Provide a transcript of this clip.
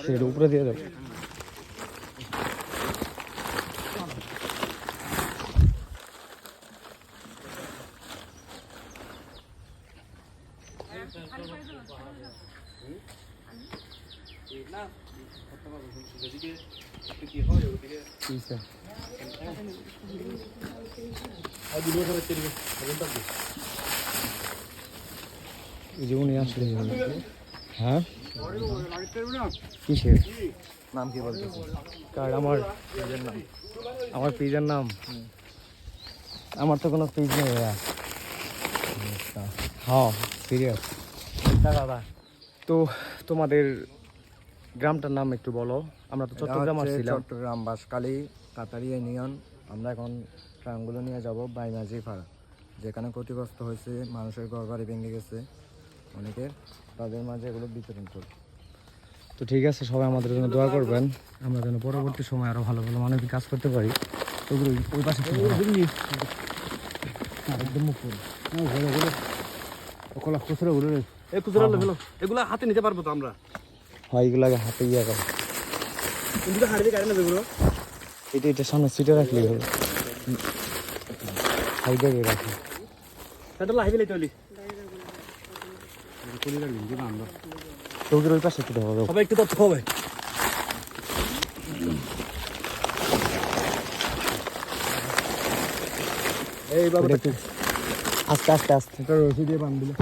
সেটা উপরে দিয়ে দেব। উনি আসলে হ্যাঁ কিসের নাম কি বলতেছে? কার? আমার পেজের নাম আমার তো কোনো পেজ নেই ভাইয়া। হ্যাঁ সিরিয়াস দাদা। তো তোমাদের গ্রামটার নাম একটু বলো। আমরা তো চট্টগ্রাম আসছিলাম। চট্টগ্রাম বাঁশখালী কাতারি ইউনিয়ন। আমরা এখন ট্রাঙ্গুলো নিয়ে যাব বাইমাঝি পাড়া, যেখানে ক্ষতিগ্রস্ত হয়েছে, মানুষের ঘর বাড়ি ভেঙে গেছে অনেকের, তাদের মাঝে এগুলো বিতরণ করব। তো ঠিক আছে, সবাই আমাদের জন্য দোয়া করবেন, আমরা যেন পরবর্তী সময় আরো ভালো ভালো মানবিক কাজ করতে পারি। ওগুলো ওই পাশে একদম এগুলা হাতে নিতে পারবো তো আমরা? হয় এগুলাকে হাতে ইয়া করে কিন্তু হাড়িতে গাড়ি নেবে এগুলো। এটা সামনে সিটে রাখলেই হবে, সাইডে রাখি। এটা লাইভে লাইতে হলি তোদের ওই পাশে একটু হবে। সবাই একটু তথ্য হবে। এই বাবা আস্তে আস্তে আস্তে রশি দিয়ে বাঁধ দিলে